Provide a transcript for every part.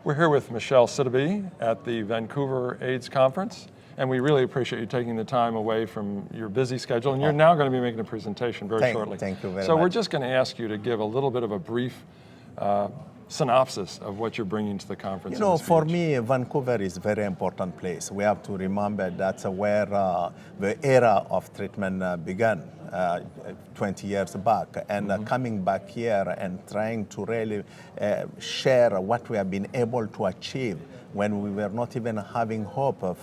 We're here with Michel Sidibe at the Vancouver AIDS Conference, and we really appreciate you taking the time away from your busy schedule, and you're now going to be making a presentation very shortly. Thank you very much. So we're just going to ask you to give a little bit of a brief synopsis of what you're bringing to the conference. You know, for me, Vancouver is a very important place. We have to remember that's where the era of treatment began 20 years back. And coming back here and trying to really share what we have been able to achieve when we were not even having hope of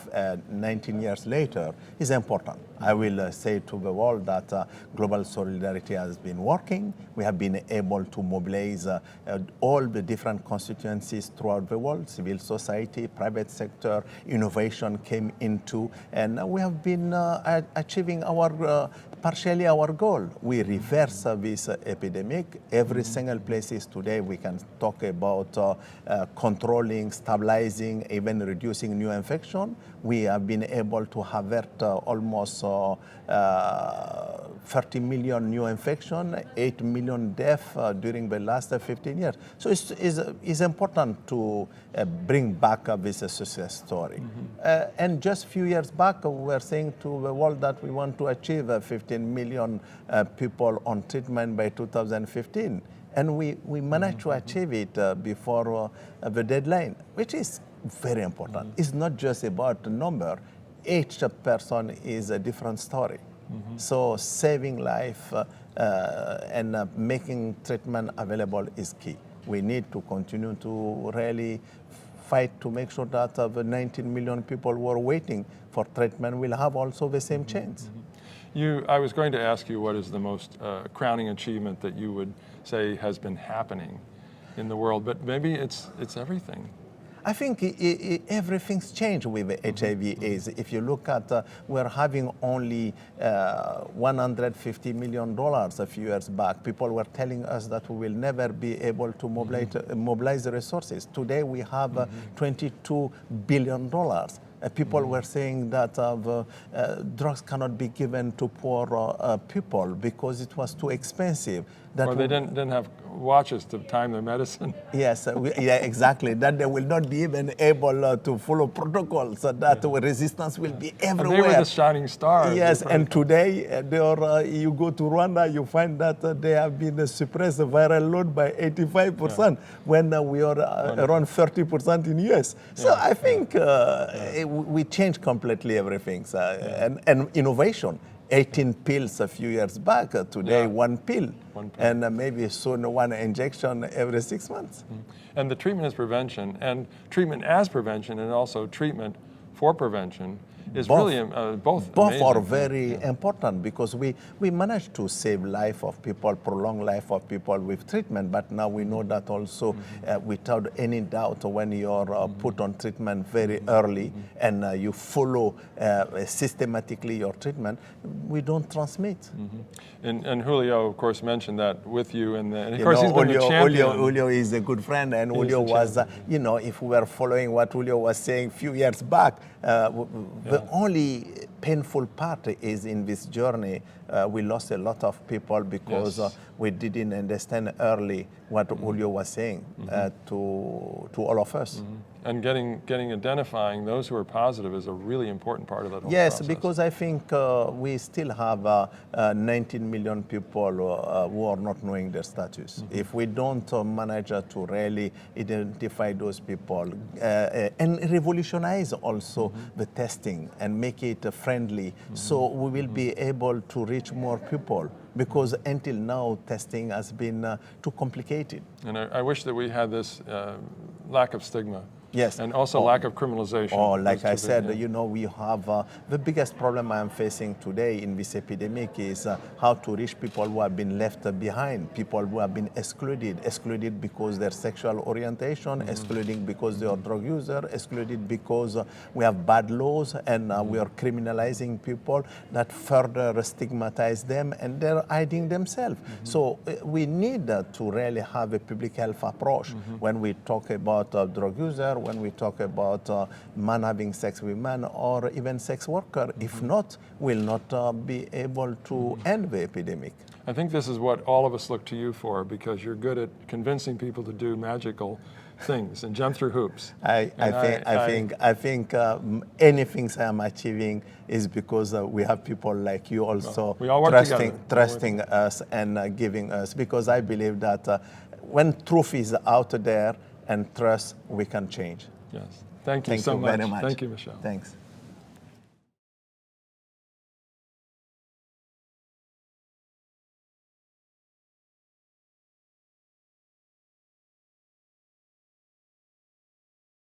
19 years later is important. I will say to the world that global solidarity has been working. We have been able to mobilize all the different constituencies throughout the world, civil society, private sector, innovation came into, and we have been achieving our partially our goal. We reverse this epidemic. Every single places today we can talk about controlling, stabilizing, even reducing new infection. We have been able to avert almost 30 million new infection, 8 million deaths during the last 15 years. So it's important to bring back this success story. And just a few years back, we were saying to the world that we want to achieve 15 million people on treatment by 2015. And we managed to achieve it before the deadline, which is very important. It's not just about the number. Each person is a different story. So saving life and making treatment available is key. We need to continue to really fight to make sure that the 19 million people who are waiting for treatment will have also the same chance. I was going to ask you what is the most crowning achievement that you would say has been happening in the world, but maybe it's everything. I think everything's changed with HIV/AIDS. If you look at, we're having only $150 million a few years back. People were telling us that we will never be able to mobilize the resources. Today we have $22 billion. People were saying that drugs cannot be given to poor people because it was too expensive. Or they didn't have watches to time their medicine. Yes, yeah, exactly. That they will not be even able to follow protocols, so that resistance will be everywhere. And they were the shining stars. Yes, and today, you go to Rwanda, you find that they have been suppressed the viral load by 85% when we are around 30% in US. So I think we changed completely everything. And innovation. 18 pills a few years back, today one pill. And maybe soon one injection every 6 months. And the treatment is prevention, and treatment as prevention, and also treatment for prevention is really both are very important, because we managed to save life of people, prolong life of people with treatment, but now we know that also without any doubt, when you're put on treatment very early and you follow systematically your treatment, we don't transmit. And Julio, of course, mentioned that with you, and of course he's been a champion. Julio is a good friend, and Julio was, you know, if we were following what Julio was saying a few years back, the only painful part is in this journey, we lost a lot of people because we didn't understand early what Julio was saying to all of us. And identifying those who are positive is a really important part of that whole process. Yes, because I think we still have 19 million people who are not knowing their status. If we don't manage to really identify those people and revolutionize also the testing and make it friendly, so we will be able to reach more people, because until now testing has been too complicated. And I wish that we had this lack of stigma. Yes. And also lack of criminalization. Like I said, you know, we have the biggest problem I am facing today in this epidemic is how to reach people who have been left behind, people who have been excluded because their sexual orientation, excluded because they are drug user, excluded because we have bad laws, and we are criminalizing people that further stigmatize them, and they're hiding themselves. So we need to really have a public health approach when we talk about drug user, when we talk about man having sex with man or even sex worker. If not, we'll not be able to end the epidemic. I think this is what all of us look to you for, because you're good at convincing people to do magical things and jump through hoops. I think anything I'm achieving is because we have people like you also we all work together. trusting us and giving us, because I believe that when truth is out there and trust, we can change. Yes. Thank you so much. Very much. Thank you, Michel. Thanks.